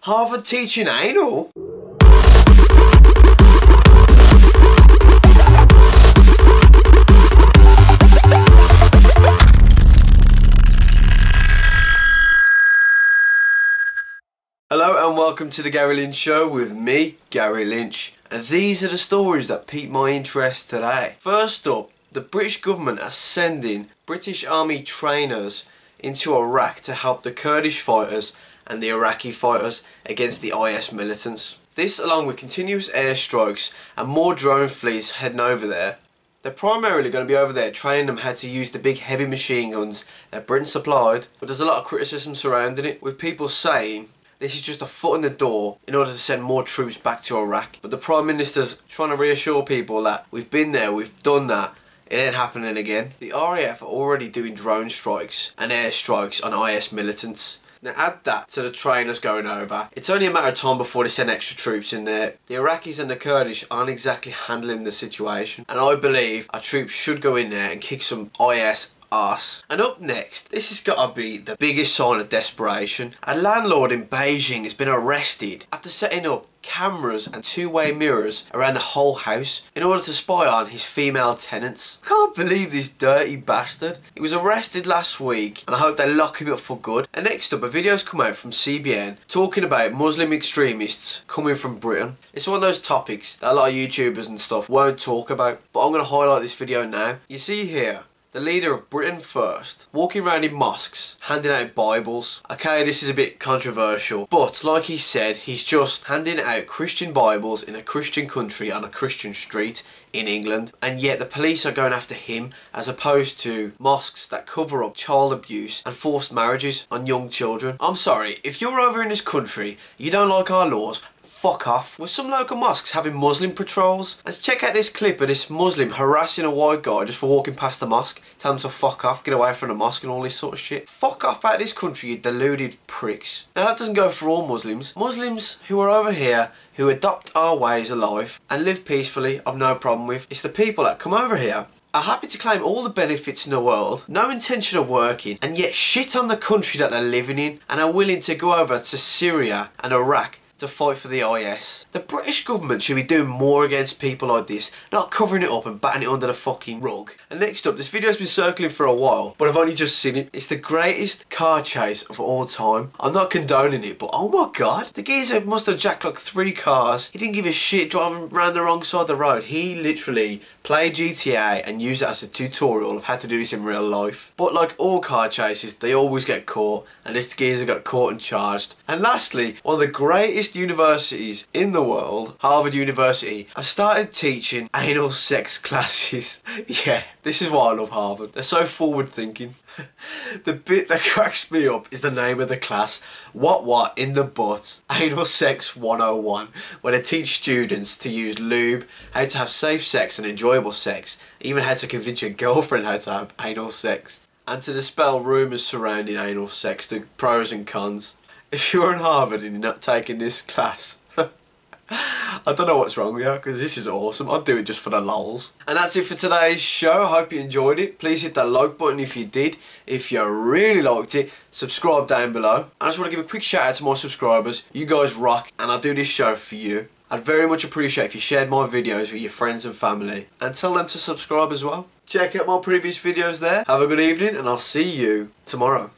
Harvard teaching anal? Hello and welcome to the Gary Lynch Show with me, Gary Lynch. And these are the stories that piqued my interest today. First up, the British government are sending British Army trainers into Iraq to help the Kurdish fighters and the Iraqi fighters against the IS militants. This, along with continuous airstrikes and more drone fleets heading over there. They're primarily going to be over there training them how to use the big heavy machine guns that Britain supplied, but there's a lot of criticism surrounding it, with people saying this is just a foot in the door in order to send more troops back to Iraq. But the Prime Minister's trying to reassure people that we've been there, we've done that, it ain't happening again. The RAF are already doing drone strikes and air strikes on IS militants. Now add that to the trainers going over. It's only a matter of time before they send extra troops in there. The Iraqis and the Kurdish aren't exactly handling the situation, and I believe our troops should go in there and kick some IS arse. And up next, this has got to be the biggest sign of desperation. A landlord in Beijing has been arrested after setting up cameras and two-way mirrors around the whole house in order to spy on his female tenants. I can't believe this dirty bastard. He was arrested last week and I hope they lock him up for good. And next up, a video's come out from CBN talking about Muslim extremists coming from Britain. It's one of those topics that a lot of YouTubers and stuff won't talk about, but I'm going to highlight this video now. You see here the leader of Britain First walking around in mosques handing out Bibles. Okay, this is a bit controversial, but like he said, he's just handing out Christian Bibles in a Christian country on a Christian street in England, and yet the police are going after him as opposed to mosques that cover up child abuse and forced marriages on young children. I'm sorry, if you're over in this country, you don't like our laws, fuck off. With some local mosques having Muslim patrols. Let's check out this clip of this Muslim harassing a white guy just for walking past the mosque. Tell him to fuck off, get away from the mosque and all this sort of shit. Fuck off out of this country, you deluded pricks. Now that doesn't go for all Muslims. Muslims who are over here, who adopt our ways of life and live peacefully, I've no problem with. It's the people that come over here, are happy to claim all the benefits in the world, no intention of working, and yet shit on the country that they're living in, and are willing to go over to Syria and Iraq to fight for the IS. The British government should be doing more against people like this, not covering it up and batting it under the fucking rug. And next up, this video's been circling for a while, but I've only just seen it. It's the greatest car chase of all time. I'm not condoning it, but oh my god, the geezer must have jacked like 3 cars. He didn't give a shit driving around the wrong side of the road. He literally played GTA and used it as a tutorial of how to do this in real life. But like all car chases, they always get caught, and this geezer got caught and charged. And lastly, one of the greatest universities in the world, Harvard University, have started teaching anal sex classes. Yeah, this is why I love Harvard. They're so forward thinking. The bit that cracks me up is the name of the class, What in the Butt, Anal Sex 101, where they teach students to use lube, how to have safe sex and enjoyable sex, even how to convince your girlfriend how to have anal sex, and to dispel rumours surrounding anal sex, the pros and cons. If you're in Harvard and you're not taking this class, I don't know what's wrong with you, because this is awesome. I'd do it just for the lols. And that's it for today's show. I hope you enjoyed it. Please hit that like button if you did. If you really liked it, subscribe down below. I just want to give a quick shout out to my subscribers. You guys rock, and I do this show for you. I'd very much appreciate if you shared my videos with your friends and family, and tell them to subscribe as well. Check out my previous videos there. Have a good evening, and I'll see you tomorrow.